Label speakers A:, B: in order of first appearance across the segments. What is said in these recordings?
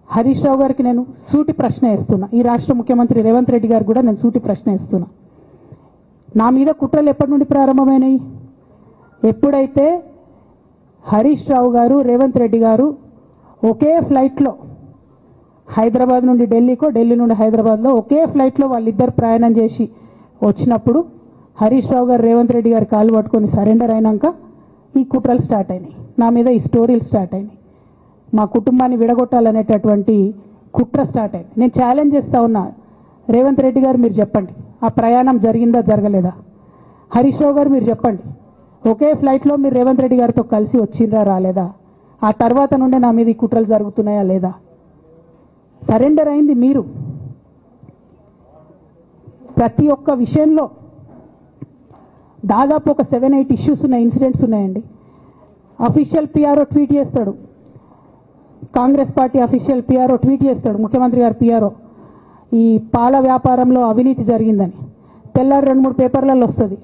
A: హరీష్ రావు గారికి నేను సూటి ప్రశ్న వేస్తున్నా, ఈ రాష్ట్ర ముఖ్యమంత్రి రేవంత్ రెడ్డి గారు కూడా నేను సూటి ప్రశ్న వేస్తున్నా. నా మీద కుట్రలు ఎప్పటి నుండి ప్రారంభమైనాయి? ఎప్పుడైతే హరీష్ రావు గారు రేవంత్ రెడ్డి గారు ఒకే ఫ్లైట్లో హైదరాబాద్ నుండి ఢిల్లీకో, ఢిల్లీ నుండి హైదరాబాద్లో ఒకే ఫ్లైట్లో వాళ్ళిద్దరు ప్రయాణం చేసి వచ్చినప్పుడు హరీష్ రావు గారు రేవంత్ రెడ్డి గారు కాలు పట్టుకొని సరెండర్ అయినాక ఈ కుట్రలు స్టార్ట్ అయినాయి, నా మీద ఈ స్టోరీలు స్టార్ట్ అయినాయి, మా కుటుంబాన్ని విడగొట్టాలనేటటువంటి కుట్ర స్టార్ట్ అయింది. నేను ఛాలెంజ్ చేస్తా ఉన్నా, రేవంత్ రెడ్డి గారు మీరు చెప్పండి, ఆ ప్రయాణం జరిగిందా జరగలేదా? హరీష్ రావు గారు మీరు చెప్పండి, ఒకే ఫ్లైట్లో మీరు రేవంత్ రెడ్డి గారితో కలిసి వచ్చిండ్రా రాలేదా? ఆ తర్వాత నుండే నా మీద ఈ కుట్రలు జరుగుతున్నాయా లేదా? సరెండర్ అయింది మీరు. ప్రతి ఒక్క విషయంలో దాదాపు ఒక 7-8 ఇష్యూస్ ఉన్నాయి, ఇన్సిడెంట్స్ ఉన్నాయండి. అఫీషియల్ పిఆర్ఓ ట్వీట్ చేస్తాడు, Congress party official PRO tweet చేస్తాడు, ముఖ్యమంత్రి గారు పిఆర్ఓ, ఈ పాల వ్యాపారంలో అవినీతి జరిగిందని. తెల్లారి 2-3 పేపర్లలో వస్తుంది,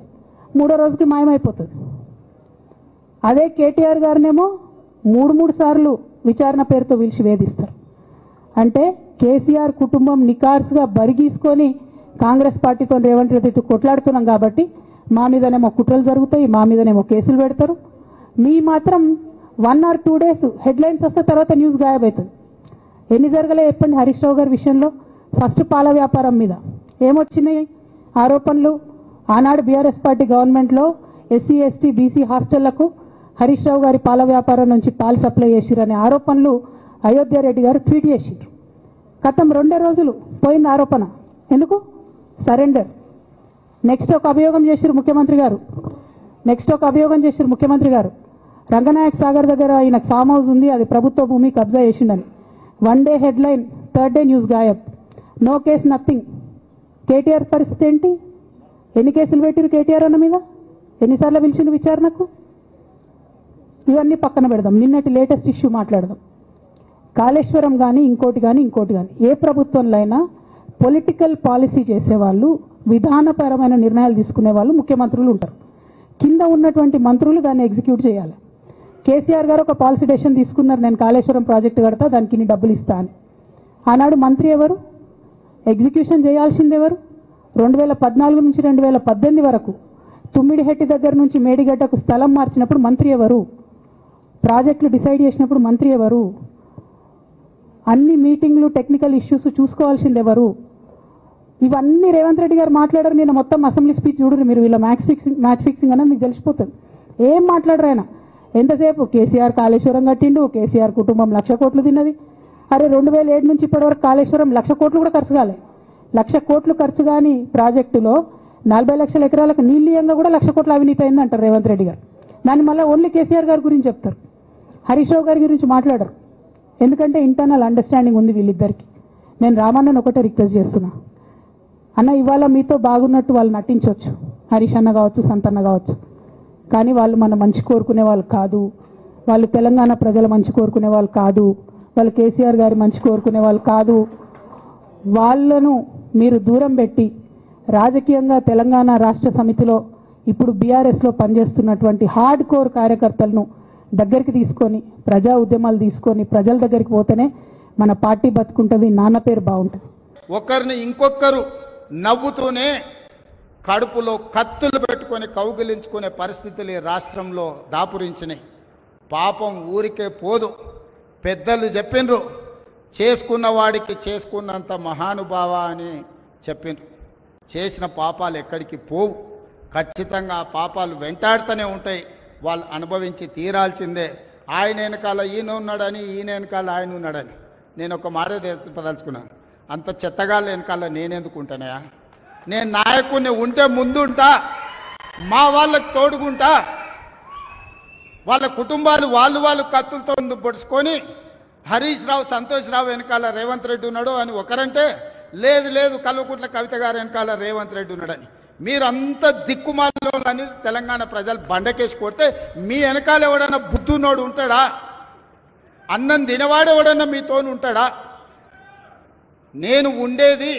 A: 3వ రోజుకి మాయమైపోతుంది. అదే కేటీఆర్ గారినేమో 3 సార్లు విచారణ పేరుతో పిలిచి వేధిస్తారు. అంటే కేసీఆర్ కుటుంబం నికార్స్గా బరిగీసుకొని కాంగ్రెస్ పార్టీతో రేవంత్ రెడ్డితో కొట్లాడుతున్నాం కాబట్టి మా మీదనేమో కుట్రలు జరుగుతాయి, మా మీదనేమో కేసులు పెడతారు. మీ మాత్రం 1 or 2 days హెడ్లైన్స్ వస్తే తర్వాత న్యూస్ గాయబవుతుంది. ఎన్ని జరగలే చెప్పండి హరీష్ రావు గారి విషయంలో? ఫస్ట్ పాల వ్యాపారం మీద ఏమొచ్చినాయి ఆరోపణలు? ఆనాడు బీఆర్ఎస్ పార్టీ గవర్నమెంట్లో SC ST BC హాస్టళ్లకు Harish Rao గారి పాల వ్యాపారం నుంచి పాలు సప్లై చేసిరనే ఆరోపణలు అయోధ్య రెడ్డి గారు ట్వీట్ చేసిరు. గతం 2 రోజులు పోయింది ఆరోపణ. ఎందుకు? సరెండర్. నెక్స్ట్ ఒక అభియోగం చేసిరు ముఖ్యమంత్రి గారు, రంగనాయక్ సాగర్ దగ్గర ఆయన ఫామ్ హౌస్ ఉంది, అది ప్రభుత్వ భూమి, కబ్జా చేసిండని. 1 day headline, 3rd day news గాయబ్. No case, nothing. కేటీఆర్ పరిస్థితి ఏంటి? ఎన్ని కేసులు పెట్టిరు కేటీఆర్ అన్న మీద? ఎన్నిసార్లు పిలిచిండు విచారణకు? ఇవన్నీ పక్కన పెడదాం, నిన్నటి లేటెస్ట్ ఇష్యూ మాట్లాడదాం. కాళేశ్వరం కానీ ఇంకోటి కానీ ఏ ప్రభుత్వంలో అయినా పొలిటికల్ పాలసీ చేసేవాళ్ళు, విధానపరమైన నిర్ణయాలు తీసుకునే వాళ్ళు ముఖ్యమంత్రులు ఉంటారు. కింద ఉన్నటువంటి మంత్రులు దాన్ని ఎగ్జిక్యూట్ చేయాలి. కేసీఆర్ గారు ఒక పాలసీ డెసిషన్ తీసుకున్నారు, నేను కాళేశ్వరం ప్రాజెక్టు కడతా, దానికి ఇన్ని డబ్బులు ఇస్తా అని. ఆనాడు మంత్రి ఎవరు? ఎగ్జిక్యూషన్ చేయాల్సింది ఎవరు? 2014 నుంచి 2018 వరకు తుమ్మిడిహెట్టి దగ్గర నుంచి మేడిగడ్డకు స్థలం మార్చినప్పుడు మంత్రి ఎవరు? ప్రాజెక్టులు డిసైడ్ చేసినప్పుడు మంత్రి ఎవరు? అన్ని మీటింగ్లు, టెక్నికల్ ఇష్యూస్ చూసుకోవాల్సింది ఎవరు? ఇవన్నీ రేవంత్ రెడ్డి గారు మాట్లాడారు. నేను మొత్తం అసెంబ్లీ స్పీచ్ చూడరు మీరు, వీళ్ళ మ్యాచ్ ఫిక్సింగ్ అనేది మీకు తెలిసిపోతుంది. ఏం మాట్లాడరు ఆయన. ఎంతసేపు కేసీఆర్ కాళేశ్వరం కట్టిండు, కేసీఆర్ కుటుంబం 1,00,000 కోట్లు తిన్నది. అరే 2007 నుంచి ఇప్పటివరకు కాళేశ్వరం 1,00,000 కోట్లు కూడా ఖర్చు కాలే. 1,00,000 కోట్లు ఖర్చు కాని ప్రాజెక్టులో 40 లక్షల ఎకరాలకు నీళ్ళీయంగా కూడా 1,00,000 కోట్ల అవినీతి అయింది అంటారు రేవంత్ రెడ్డి గారు. దాన్ని మళ్ళీ ఓన్లీ కేసీఆర్ గారి గురించి చెప్తారు, హరీష్ రావు గారి గురించి మాట్లాడరు. ఎందుకంటే ఇంటర్నల్ అండర్స్టాండింగ్ ఉంది వీళ్ళిద్దరికి. నేను రామన్నను ఒకటే రిక్వెస్ట్ చేస్తున్నా, అన్న ఇవాళ మీతో బాగున్నట్టు వాళ్ళు నటించవచ్చు, హరీష్ అన్న కావచ్చు, సంతన్న కావచ్చు, కానీ వాళ్ళు మన మంచి కోరుకునే వాళ్ళు కాదు, వాళ్ళు తెలంగాణ ప్రజల మంచి కోరుకునే వాళ్ళు కాదు, వాళ్ళు కేసీఆర్ గారి మంచి కోరుకునే వాళ్ళు కాదు. వాళ్ళను మీరు దూరం పెట్టి రాజకీయంగా తెలంగాణ రాష్ట్ర సమితిలో ఇప్పుడు బీఆర్ఎస్లో పనిచేస్తున్నటువంటి హార్డ్ కోర్ కార్యకర్తలను దగ్గరికి తీసుకొని ప్రజా ఉద్యమాలు తీసుకొని ప్రజల దగ్గరికి పోతేనే మన పార్టీ బతుకుంటుంది, నాన్న పేరు బాగుంటుంది.
B: ఒకరిని ఇంకొకరు నవ్వుతూనే కడుపులో కత్తులు పెట్టుకొని కౌగిలించుకునే పరిస్థితులు ఈ రాష్ట్రంలో దాపురించినాయి. పాపం ఊరికే పోదు. పెద్దలు చెప్పిండ్రు, చేసుకున్న వాడికి చేసుకున్నంత మహానుభావ అని చెప్పిండ్రు. చేసిన పాపాలు ఎక్కడికి పోవు, ఖచ్చితంగా ఆ పాపాలు వెంటాడుతూనే ఉంటాయి. వాళ్ళు అనుభవించి తీరాల్సిందే. ఆయన వెనకాల ఈయన ఉన్నాడని, ఈయన వెనకాల ఆయన ఉన్నాడని నేను ఒక మాట చెప్పదలుచుకున్నాను. అంత చెత్తగాళ్ళ వెనకాల నేనెందుకు ఉంటానయా? నేను నాయకుడిని ఉంటే ముందుంటా, మా వాళ్ళకి తోడుకుంటా. వాళ్ళ కుటుంబాలు వాళ్ళు కత్తులతో పొడుచుకొని హరీష్ రావు, సంతోష్ రావు వెనకాల రేవంత్ రెడ్డి ఉన్నాడు అని ఒకరంటే, లేదు కల్వకుంట్ల కవిత గారు వెనకాల రేవంత్ రెడ్డి ఉన్నాడని. మీరంతా దిక్కుమాలని తెలంగాణ ప్రజలు బండకేసి కొడితే మీ వెనకాల ఎవడన్నా బుద్ధున్నోడు ఉంటాడా? అన్నం తినవాడు ఎవడన్నా మీతోని ఉంటాడా? నేను ఉండేది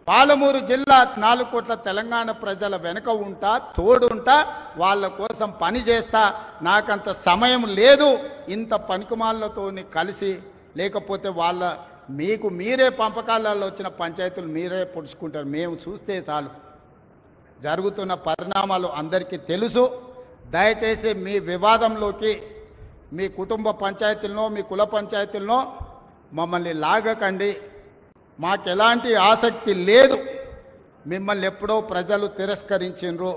B: పాలమూరు జిల్లా 4 కోట్ల తెలంగాణ ప్రజల వెనుక ఉంటా, తోడుంటా, వాళ్ళ కోసం పని చేస్తా. నాకంత సమయం లేదు ఇంత పనికిమాలతో కలిసి లేకపోతే మీకు మీరే పంపకాలలో వచ్చిన పంచాయతీలు మీరే పొడుచుకుంటారు. మేము చూస్తే చాలు. జరుగుతున్న పరిణామాలు అందరికీ తెలుసు. దయచేసి మీ వివాదంలోకి మీ కుటుంబ పంచాయతీలను మీ కుల పంచాయతీలను మమ్మల్ని లాగకండి. మాకెలాంటి ఆసక్తి లేదు. మిమ్మల్ని ఎప్పుడో ప్రజలు తిరస్కరించిండ్రు.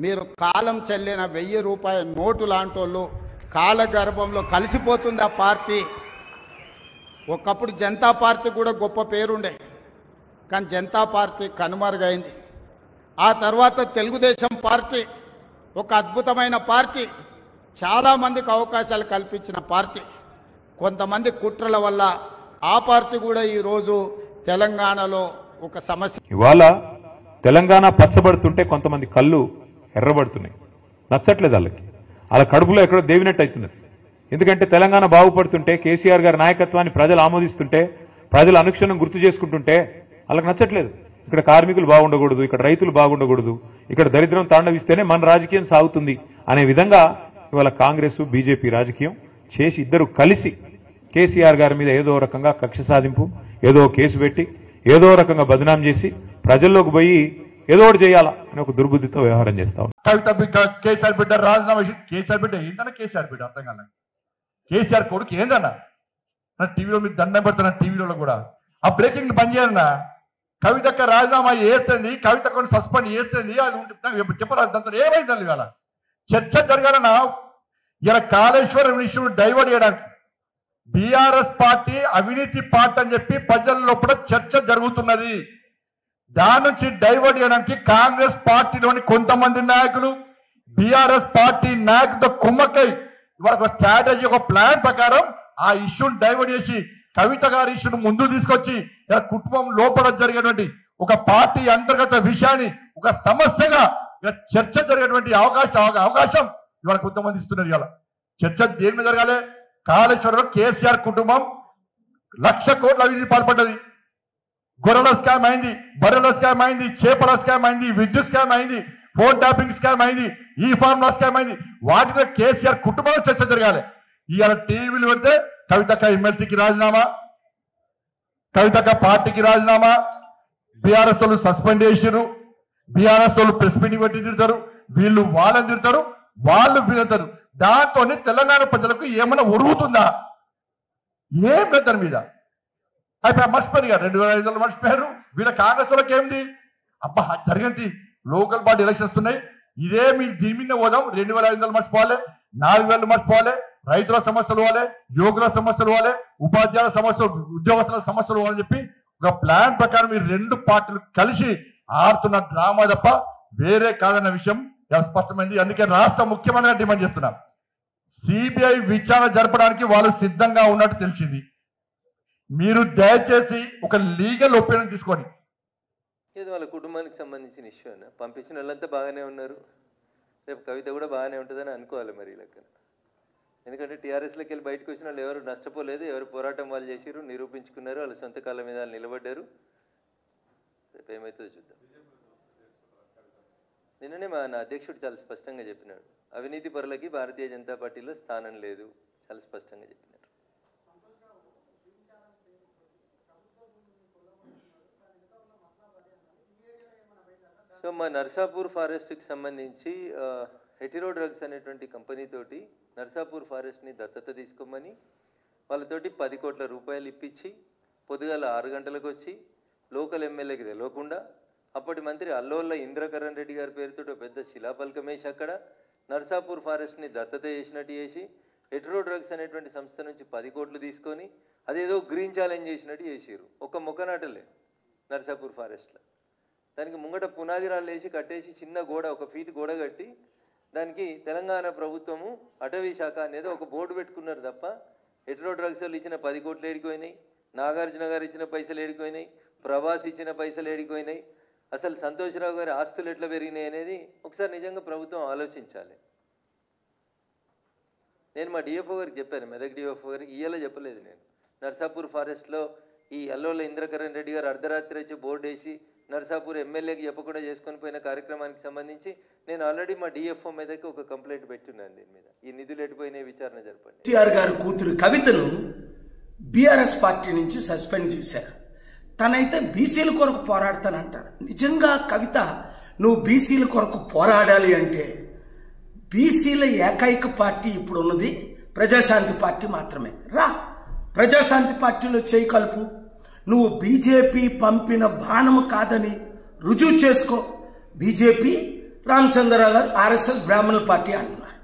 B: మీరు కాలం చెల్లిన 1000 రూపాయల నోటు లాంటోళ్ళు. కాలగర్భంలో కలిసిపోతుంది ఆ పార్టీ. ఒకప్పుడు జనతా పార్టీ కూడా గొప్ప పేరుండే, కానీ జనతా పార్టీ కనుమరుగైంది. ఆ తర్వాత తెలుగుదేశం పార్టీ ఒక అద్భుతమైన పార్టీ, చాలామందికి అవకాశాలు కల్పించిన పార్టీ. కొంతమంది కుట్రల వల్ల ఆ పార్టీ కూడా ఈరోజు తెలంగాణలో ఒక సమస్య.
C: ఇవాళ తెలంగాణ పచ్చబడుతుంటే కొంతమంది కళ్ళు ఎర్రబడుతున్నాయి. నచ్చట్లేదు వాళ్ళకి. వాళ్ళ కడుపులో ఎక్కడో దేవినట్టు అవుతున్నది. ఎందుకంటే తెలంగాణ బాగుపడుతుంటే, కేసీఆర్ గారి నాయకత్వాన్ని ప్రజలు ఆమోదిస్తుంటే, ప్రజలు అనుక్షణం గుర్తు చేసుకుంటుంటే వాళ్ళకి నచ్చట్లేదు. ఇక్కడ కార్మికులు బాగుండకూడదు, ఇక్కడ రైతులు బాగుండకూడదు, ఇక్కడ దరిద్రం తాండవిస్తేనే మన రాజకీయం సాగుతుంది అనే విధంగా ఇవాళ కాంగ్రెస్ బీజేపీ రాజకీయం చేసి ఇద్దరు కలిసి కేసీఆర్ గారి మీద ఏదో రకంగా కక్ష సాధింపు, ఏదో కేసు పెట్టి ఏదో రకంగా బదనాం చేసి ప్రజల్లోకి పోయి ఏదో ఒకటి చేయాలా అని ఒక దుర్బుద్ధితో వ్యవహారం చేస్తా ఉన్నారు.
D: కవిత బిడ్డ, కేసీఆర్ బిడ్డ రాజీనామా చేసి, కేసీఆర్ బిడ్డ ఏందన్నా? కేసీఆర్ బిడ్డ అర్థం కాదు. కేసీఆర్ కొడుకు ఏందన్నా? టీవీలో మీకు దండం పెడుతున్నా, టీవీలో కూడా ఆ బ్రేకింగ్ బంద్ చేయాలన్నా. కవితక్క రాజీనామా చేస్తుంది, కవితకు సస్పెండ్ చేస్తుంది, అది చెప్పరాదు. దాంతో ఏమైందండి ఇవాళ చర్చ జరగాలన్నా? ఇలా కాళేశ్వరం ఇష్యూను డైవర్ట్ చేయడానికి బీఆర్ఎస్ పార్టీ అవినీతి పార్టీ అని చెప్పి ప్రజల్లో కూడా చర్చ జరుగుతున్నది. దాని నుంచి డైవర్ట్ చేయడానికి కాంగ్రెస్ పార్టీలోని కొంతమంది నాయకులు బీఆర్ఎస్ పార్టీ నాయకులతో కుమ్మక్కై ఇవాళ ఒక స్ట్రాటజీ, ఒక ప్లాన్ ప్రకారం ఆ ఇష్యూని డైవర్ట్ చేసి కవిత గారి ఇష్యూను ముందు తీసుకొచ్చి ఇలా కుటుంబం లోపల జరిగేటువంటి ఒక పార్టీ అంతర్గత విషయాన్ని ఒక సమస్యగా చర్చ జరిగేటువంటి అవకాశం ఇవాళ కొంతమంది ఇస్తున్నారు. ఇవాళ చర్చ దేని మీద జరగాలి? కాళేశ్వరంలో కేసీఆర్ కుటుంబం 1,00,000 కోట్ల అవినీతి పాల్పడ్డది. గొర్రెల స్కామ్ అయింది, బర్రెల స్కామ్ అయింది, చేపల స్కామ్ అయింది, విద్యుత్ స్కామ్ అయింది, ఫోన్ ట్యాపింగ్ స్కామ్ అయింది, ఈ ఫార్ములా స్కామ్ అయింది. వాటిలో కేసీఆర్ కుటుంబంలో చర్చ జరగాలి. ఇవాళ టీవీలు పెడితే కవితక్క ఎమ్మెల్సీకి రాజీనామా, కవితక్క పార్టీకి రాజీనామా, బీఆర్ఎస్ వాళ్ళు సస్పెండ్ చేసిరు, బీఆర్ఎస్ వాళ్ళు ప్రెస్ మీటింగ్ పెట్టి తిడతారు, వీళ్ళు వాళ్ళని తిడతారు, వాళ్ళు వీళ్ళతారు. దాంతో తెలంగాణ ప్రజలకు ఏమైనా ఉరుగుతుందా? ఏం పెడతారు మీద అయిపోయి మర్చిపోయారు. 2500 మర్చిపోయారు. వీళ్ళ కాంగ్రెస్ వాళ్ళకి ఏంది? అబ్బా జరిగింది లోకల్ బాడీ ఎలక్షన్స్ ఉన్నాయి, ఇదే మీరు దీని మీద పోదాం. 2500 మర్చిపోవాలి, 4000 మర్చిపోవాలి, రైతుల సమస్యలు పోవాలి, యువకుల సమస్యలు పోవాలి, ఉపాధ్యాయుల సమస్యలు, ఉద్యోగస్తుల సమస్యలు పోవాలని చెప్పి ఒక ప్లాన్ ప్రకారం మీరు 2 పార్టీలు కలిసి ఆడుతున్న డ్రామా తప్ప వేరే కాదన్న విషయం స్పష్టమైంది. అందుకే రాష్ట్ర ముఖ్యమంత్రిగా డిమాండ్ చేస్తున్నాం, సిబిఐ విచారణ జరపడానికి వాళ్ళు సిద్ధంగా ఉన్నట్టు తెలిసింది. మీరు దయచేసి ఒక లీగల్ ఒపీనియన్ తీసుకొని,
E: ఏదో వాళ్ళ కుటుంబానికి సంబంధించిన ఇష్యూ అన్న పంపించిన వాళ్ళంతా బాగానే ఉన్నారు, రేపు కవిత కూడా బాగానే ఉంటుందని అనుకోవాలి మరి లెక్కన. ఎందుకంటే టీఆర్ఎస్లోకి వెళ్ళి బయటకు వచ్చిన వాళ్ళు ఎవరు నష్టపోలేదు, ఎవరు పోరాటం వాళ్ళు చేసిరు, నిరూపించుకున్నారు, వాళ్ళ సొంత కాళ్ళ మీద నిలబడ్డారు. రేపు ఏమవుతుందో చూద్దాం. నిన్ననే నా అధ్యక్షుడు చాలా స్పష్టంగా చెప్పినాడు, అవినీతి పరులకి భారతీయ జనతా పార్టీలో స్థానం లేదు, చాలా స్పష్టంగా చెప్పినారు. సో మా నర్సాపూర్ ఫారెస్ట్కి సంబంధించి హెటిరో డ్రగ్స్ అనేటువంటి కంపెనీతోటి నర్సాపూర్ ఫారెస్ట్ని దత్తత తీసుకోమని వాళ్ళతోటి 10 కోట్ల రూపాయలు ఇప్పించి పొద్దుగాల 6 గంటలకు వచ్చి లోకల్ ఎమ్మెల్యేకి తెలియకుండా అప్పటి మంత్రి అల్లోళ్ళ ఇంద్రకరణ్ రెడ్డి గారి పేరుతో పెద్ద శిలాఫలకం వేసి అక్కడ నర్సాపూర్ ఫారెస్ట్ని దత్తత చేసినట్టు చేసి హెటిరో డ్రగ్స్ అనేటువంటి సంస్థ నుంచి 10 కోట్లు తీసుకొని అదేదో గ్రీన్ ఛాలెంజ్ చేసినట్టు చేసిరు. ఒక మొక్కనాటలే నర్సాపూర్ ఫారెస్ట్లో. దానికి ముంగట పునాది రాళ్ళు వేసి కట్టేసి చిన్న గోడ, 1 ఫీట్ గోడ కట్టి దానికి తెలంగాణ ప్రభుత్వము అటవీ శాఖ అనేది ఒక బోర్డు పెట్టుకున్నారు తప్ప హెటిరో డ్రగ్స్ వాళ్ళు ఇచ్చిన 10 కోట్లు ఏడిపోయినాయి, నాగార్జున గారు ఇచ్చిన పైసలు ఏడిపోయినాయి, ప్రభాస్ ఇచ్చిన పైసలు ఏడిపోయినాయి, అసలు సంతోషరావు గారి ఆస్తులు ఎట్లా పెరిగినాయి అనేది ఒకసారి నిజంగా ప్రభుత్వం ఆలోచించాలి. నేను మా డిఎఫ్ఓ గారికి చెప్పాను, మెదక్ డిఎఫ్ఓ గారికి ఇయ్యాలో చెప్పలేదు. నేను నర్సాపూర్ ఫారెస్ట్లో ఈ అల్లోల ఇంద్రకరణ్ రెడ్డి గారు అర్ధరాత్రి వచ్చి బోర్డు వేసి నర్సాపూర్ ఎమ్మెల్యేకి చెప్పకుండా చేసుకొని పోయిన కార్యక్రమానికి సంబంధించి నేను ఆల్రెడీ మా డిఎఫ్ఓ మీదకి ఒక కంప్లైంట్ పెట్టున్నాను. దీని మీద ఈ నిధులు ఎడిపోయిన విచారణ జరపండి.
F: కేసీఆర్ గారి కూతురు కవితను బీఆర్ఎస్ పార్టీ నుంచి సస్పెండ్ చేశారు. తనైతే బీసీల కొరకు పోరాడతానంటారు. నిజంగా కవిత, నువ్వు బీసీల కొరకు పోరాడాలి అంటే బీసీల ఏకైక పార్టీ ఇప్పుడు ఉన్నది ప్రజాశాంతి పార్టీ మాత్రమే. రా, ప్రజాశాంతి పార్టీలో చేయి కలుపు. నువ్వు బీజేపీ పంపిన బాణము కాదని రుజువు చేసుకో. బీజేపీ రామచంద్రరావు గారు ఆర్ఎస్ఎస్ బ్రాహ్మణుల పార్టీ అంటున్నారు.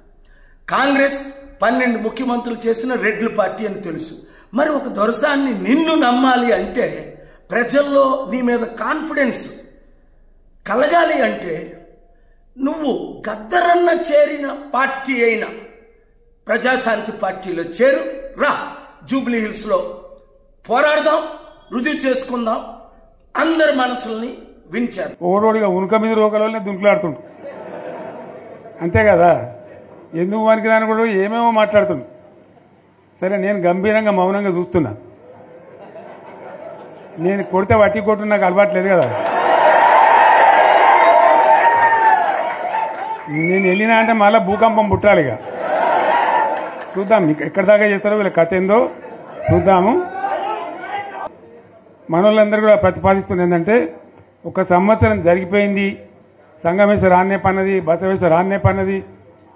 F: కాంగ్రెస్ 12 ముఖ్యమంత్రులు చేసిన రెడ్ల పార్టీ అని తెలుసు. మరి ఒక దొరసాన్ని నిన్ను నమ్మాలి అంటే, ప్రజల్లో నీ మీద కాన్ఫిడెన్స్ కలగాలి అంటే నువ్వు గద్దరన్న చేరిన పార్టీ అయిన ప్రజాశాంతి పార్టీలో చేరు. రా, జూబ్లీ హిల్స్లో పోరాడదాం, రుజువు చేసుకుందాం, అందరి మనసుల్ని వించారు.
G: ఓడోడిగా ఉనుక మీద రోకలనే దుంకులాడుతుండు, అంతే కదా. ఎందుకు వానికి దాని కూడా ఏమేమో మాట్లాడుతుండు. సరే, నేను గంభీరంగా మౌనంగా చూస్తున్నా. నేను కొడితే వట్టి కొట్టు నాకు అలవాట్లేదు కదా. నేను వెళ్ళినా అంటే మళ్ళీ భూకంపం పుట్టాలిగా. చూద్దాం ఎక్కడి దాకా చేస్తారో, వీళ్ళ కథ ఏందో చూద్దాము. మనోళ్ళందరూ కూడా ప్రతిపాదిస్తుంది ఏంటంటే, ఒక సంవత్సరం జరిగిపోయింది, సంగమేశ్వర ఆన్నే పన్నది, బసవేశ్వర ఆన్నే పన్నది,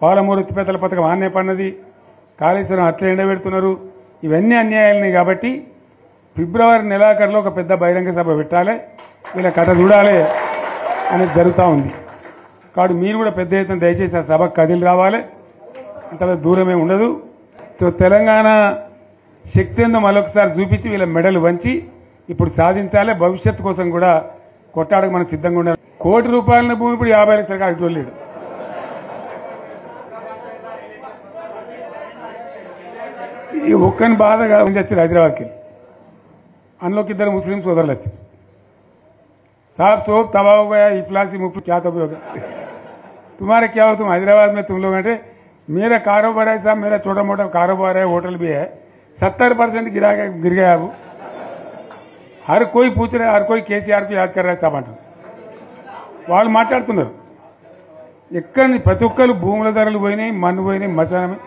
G: పాలమూరు ఎత్తిపోతల పథకం ఆన్నే పన్నది, కాళేశ్వరం అట్లా ఎండబెడుతున్నారు. ఇవన్నీ అన్యాయాలని కాబట్టి ఫిబ్రవరి నెలాఖరులో ఒక పెద్ద బహిరంగ సభ పెట్టాలి, వీళ్ళ కథ చూడాలి అనేది జరుగుతూ ఉంది. కాబట్టి మీరు కూడా పెద్ద ఎత్తున దయచేసి ఆ సభకు కదిలి రావాలి. అంత దూరమే ఉండదు. తెలంగాణ శక్తి ఏందో మరొకసారి చూపించి వీళ్ళ మెడలు వంచి ఇప్పుడు సాధించాలి. భవిష్యత్తు కోసం కూడా కొట్టాడకు మనం సిద్ధంగా ఉండాలి. ₹1,00,00,000 భూమి ఇప్పుడు 50 లక్షలు కాడికి చూడలేడు. ఈ ఒక్కని బాధగా వచ్చారు హైదరాబాద్కి. అందులోకి 2 ముస్లిం సోదరులు వచ్చారు. साहब सोप तबाह हो गया, इफलासी मुफ्त क्या तब होगा, तुम्हारा क्या हो, तुम हैदराबाद में तुम लोग हैं. मेरा कारोबार है साहब, मेरा छोटा मोटा कारोबार है, होटल भी है, 70% गिर गया. अब हर कोई पूछ रहे, हर कोई केसीआर को याद कर रहा है साहब अंటారు. వాళ్ళు మాట్లాడుతున్నారు. ఎక్కడ ప్రతి ఒక్కరు భూముల ధరలు పోయినాయి, మన్ను పోయినాయి, మసానం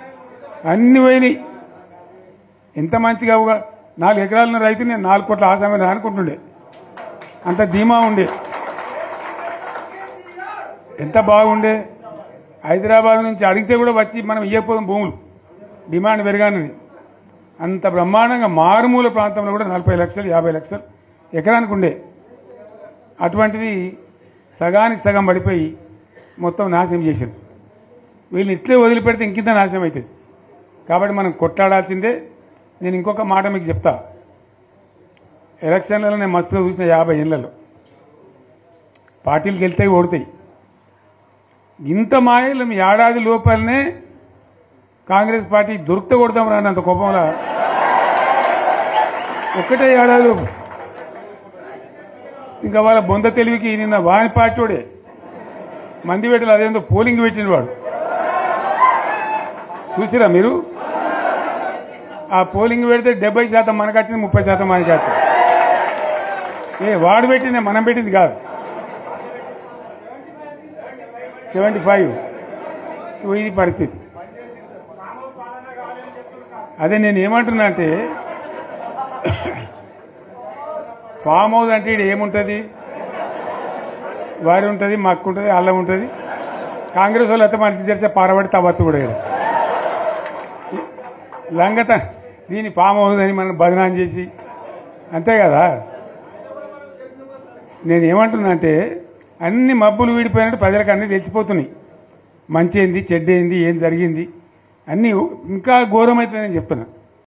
G: అన్ని పోయినాయి. ఎంత మంచిగా 4 ఎకరాల రైతు నేను 4 కోట్ల ఆసామని అనుకుంటుండే, అంత ధీమా ఉండే, ఎంత బాగుండే. హైదరాబాద్ నుంచి అడిగితే కూడా వచ్చి మనం ఇవ్వకపోదాం భూములు, డిమాండ్ పెరగానని. అంత బ్రహ్మాండంగా మారుమూల ప్రాంతంలో కూడా 40 లక్షలు 50 లక్షలు ఎకరానికి ఉండే. అటువంటిది సగానికి సగం పడిపోయి మొత్తం నాశనం చేశారు. వీళ్ళని ఇట్లే వదిలిపెడితే ఇంకింత నాశనం అవుతుంది. కాబట్టి మనం కొట్లాడాల్సిందే. నేను ఇంకొక మాట మీకు చెప్తా. ఎలక్షన్లలో నేను మస్తుగా చూసిన 50 ఏళ్లలో పార్టీలకు వెళ్తాయి, ఓడతాయి. ఇంత మాయలు మీ ఏడాది లోపలనే కాంగ్రెస్ పార్టీ దొరికితే కొడతాం రానంత కోపంలో ఒక్కటే ఏడాది లోపు. ఇంకా వాళ్ళ బొంద తెలివికి నిన్న వాని పార్టీడే మంది పెట్టాలి, అదేందో పోలింగ్ పెట్టిన వాడు చూసిరా మీరు. ఆ పోలింగ్ పెడితే 70% మనకు వచ్చింది, 30% మనకి వచ్చింది. వాడు పెట్టింది, మనం పెట్టింది కాదు. 75 ఇది పరిస్థితి. అదే నేను ఏమంటున్నా అంటే, ఫామ్ హౌస్ అంటే ఇది ఏముంటుంది, వారి ఉంటుంది, మక్కు ఉంటుంది, అల్లం ఉంటుంది. కాంగ్రెస్ వాళ్ళు అయితే మనిషి చేస్తే పారబడి తవ్వచ్చు కూడా లంగత. దీన్ని ఫామ్ హౌస్ అని మనం బదనాం చేసి, అంతే కదా. నేనేమంటున్నా అంటే, అన్ని మబ్బులు వీడిపోయినట్టు ప్రజలకు అన్నీ తెలిసిపోతున్నాయి. మంచి ఏంది, చెడ్డ ఏంది, ఏం జరిగింది అన్నీ ఇంకా ఘోరమైతే నేను చెప్తున్నా.